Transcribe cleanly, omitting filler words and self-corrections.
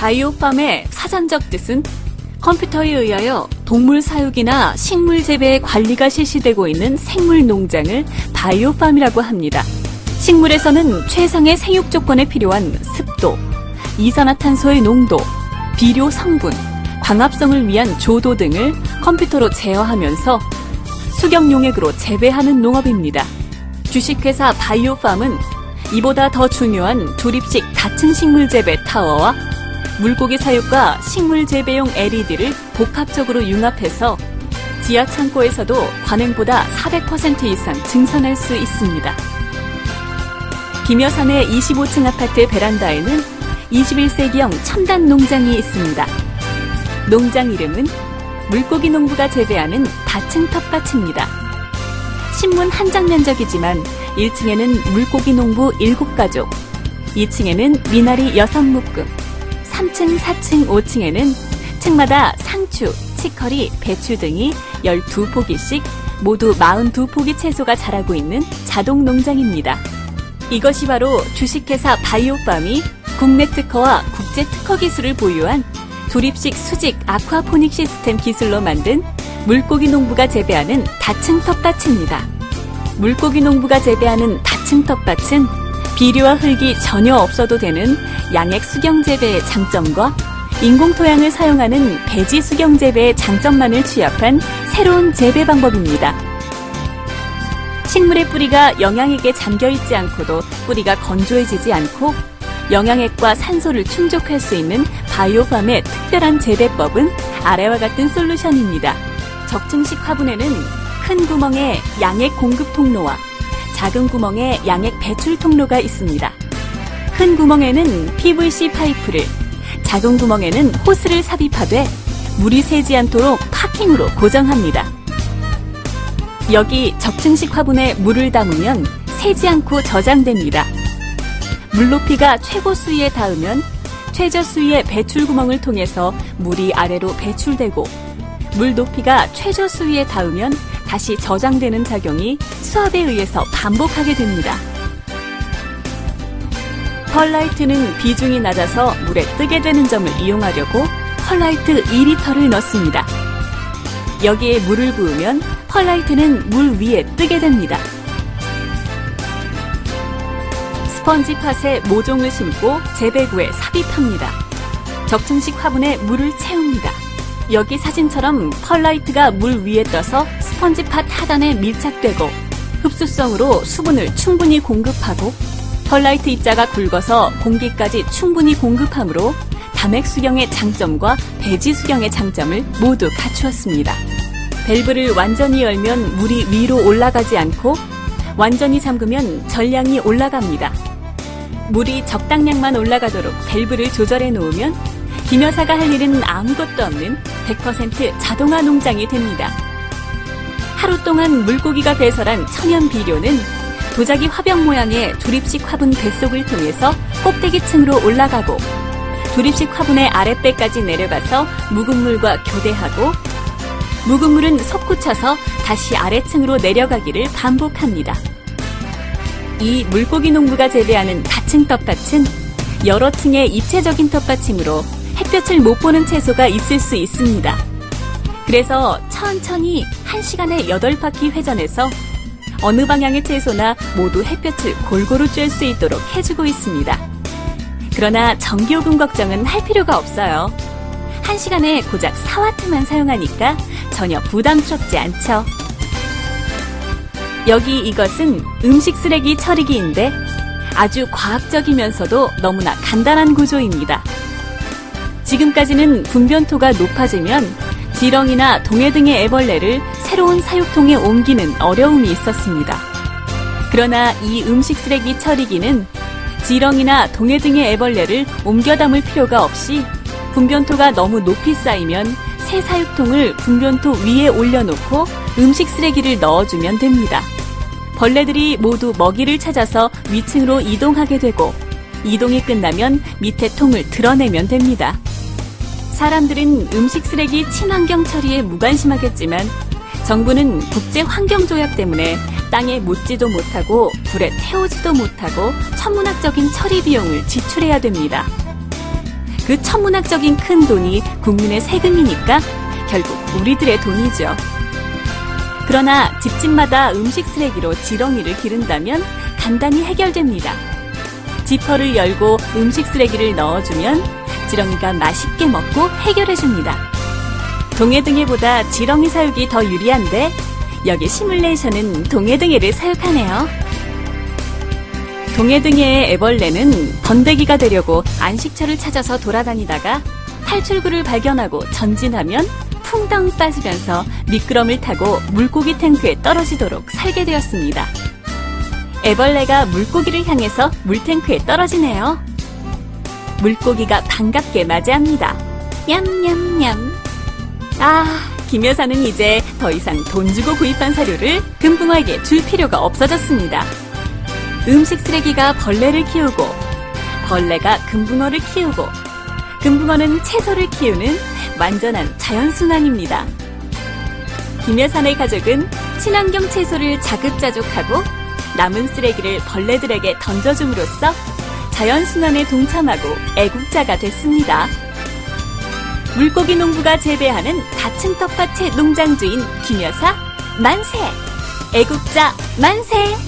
바이오팜의 사전적 뜻은 컴퓨터에 의하여 동물 사육이나 식물 재배의 관리가 실시되고 있는 생물 농장을 바이오팜이라고 합니다. 식물에서는 최상의 생육 조건에 필요한 습도, 이산화탄소의 농도, 비료 성분, 광합성을 위한 조도 등을 컴퓨터로 제어하면서 수경용액으로 재배하는 농업입니다. 주식회사 바이오팜은 이보다 더 중요한 조립식 다층 식물 재배 타워와 물고기 사육과 식물 재배용 LED를 복합적으로 융합해서 지하 창고에서도 관행보다 400% 이상 증선할 수 있습니다. 김여산의 25층 아파트 베란다에는 21세기형 첨단 농장이 있습니다. 농장 이름은 물고기 농부가 재배하는 다층 텃밭입니다. 신문 한 장 면적이지만 1층에는 물고기 농부 7가족, 2층에는 미나리 6묶음, 3층, 4층, 5층에는 층마다 상추, 치커리, 배추 등이 12포기씩 모두 42포기 채소가 자라고 있는 자동 농장입니다. 이것이 바로 주식회사 바이오팜이 국내 특허와 국제 특허 기술을 보유한 조립식 수직 아쿠아포닉 시스템 기술로 만든 물고기 농부가 재배하는 다층 텃밭입니다. 물고기 농부가 재배하는 다층 텃밭은 비료와 흙이 전혀 없어도 되는 양액 수경 재배의 장점과 인공 토양을 사용하는 배지 수경 재배의 장점만을 취합한 새로운 재배 방법입니다. 식물의 뿌리가 영양액에 잠겨있지 않고도 뿌리가 건조해지지 않고 영양액과 산소를 충족할 수 있는 바이오팜의 특별한 재배법은 아래와 같은 솔루션입니다. 적층식 화분에는 큰 구멍에 양액 공급 통로와 작은 구멍에 양액 배출 통로가 있습니다. 큰 구멍에는 PVC 파이프를, 작은 구멍에는 호스를 삽입하되 물이 새지 않도록 파킹으로 고정합니다. 여기 적층식 화분에 물을 담으면 새지 않고 저장됩니다. 물 높이가 최고 수위에 닿으면 최저 수위의 배출 구멍을 통해서 물이 아래로 배출되고 물 높이가 최저 수위에 닿으면 다시 저장되는 작용이 수압에 의해서 반복하게 됩니다. 펄라이트는 비중이 낮아서 물에 뜨게 되는 점을 이용하려고 펄라이트 2리터를 넣습니다. 여기에 물을 부으면 펄라이트는 물 위에 뜨게 됩니다. 스펀지팟에 모종을 심고 재배구에 삽입합니다. 적층식 화분에 물을 채웁니다. 여기 사진처럼 펄라이트가 물 위에 떠서 스펀지팟 하단에 밀착되고 흡수성으로 수분을 충분히 공급하고 펄라이트 입자가 굵어서 공기까지 충분히 공급하므로 담액 수경의 장점과 배지 수경의 장점을 모두 갖추었습니다. 밸브를 완전히 열면 물이 위로 올라가지 않고 완전히 잠그면 전량이 올라갑니다. 물이 적당량만 올라가도록 밸브를 조절해 놓으면 김 여사가 할 일은 아무것도 없는 100% 자동화 농장이 됩니다. 하루 동안 물고기가 배설한 천연 비료는 도자기 화병 모양의 조립식 화분 뱃속을 통해서 꼭대기층으로 올라가고 조립식 화분의 아랫배까지 내려가서 묵은 물과 교대하고 묵은 물은 솟구쳐서 다시 아래층으로 내려가기를 반복합니다. 이 물고기 농부가 재배하는 다층 텃밭은 여러 층의 입체적인 텃밭이므로 햇볕을 못 보는 채소가 있을 수 있습니다. 그래서 천천히 1시간에 8바퀴 회전해서 어느 방향의 채소나 모두 햇볕을 골고루 쬐을 수 있도록 해주고 있습니다. 그러나 전기요금 걱정은 할 필요가 없어요. 1시간에 고작 4와트만 사용하니까 전혀 부담스럽지 않죠. 여기 이것은 음식 쓰레기 처리기인데 아주 과학적이면서도 너무나 간단한 구조입니다. 지금까지는 분변토가 높아지면 지렁이나 동해 등의 애벌레를 새로운 사육통에 옮기는 어려움이 있었습니다. 그러나 이 음식 쓰레기 처리기는 지렁이나 동해 등의 애벌레를 옮겨 담을 필요가 없이 분변토가 너무 높이 쌓이면 새 사육통을 분변토 위에 올려놓고 음식 쓰레기를 넣어주면 됩니다. 벌레들이 모두 먹이를 찾아서 위층으로 이동하게 되고 이동이 끝나면 밑에 통을 드러내면 됩니다. 사람들은 음식 쓰레기 친환경 처리에 무관심하겠지만 정부는 국제환경조약 때문에 땅에 묻지도 못하고 불에 태우지도 못하고 천문학적인 처리 비용을 지출해야 됩니다. 그 천문학적인 큰 돈이 국민의 세금이니까 결국 우리들의 돈이죠. 그러나 집집마다 음식 쓰레기로 지렁이를 기른다면 간단히 해결됩니다. 지퍼를 열고 음식 쓰레기를 넣어주면 지렁이가 맛있게 먹고 해결해줍니다. 동해등해보다 지렁이 사육이 더 유리한데 여기 시뮬레이션은 동해등해를 사육하네요. 동해등해의 애벌레는 번데기가 되려고 안식처를 찾아서 돌아다니다가 탈출구를 발견하고 전진하면 풍덩 빠지면서 미끄럼을 타고 물고기 탱크에 떨어지도록 살게 되었습니다. 애벌레가 물고기를 향해서 물탱크에 떨어지네요. 물고기가 반갑게 맞이합니다. 냠냠냠. 김 여사는 이제 더 이상 돈 주고 구입한 사료를 금붕어에게 줄 필요가 없어졌습니다. 음식 쓰레기가 벌레를 키우고 벌레가 금붕어를 키우고 금붕어는 채소를 키우는 완전한 자연순환입니다. 김 여사의 가족은 친환경 채소를 자급자족하고 남은 쓰레기를 벌레들에게 던져줌으로써 자연순환에 동참하고 애국자가 됐습니다. 물고기 농부가 재배하는 다층 텃밭의 농장주인 김 여사 만세! 애국자 만세!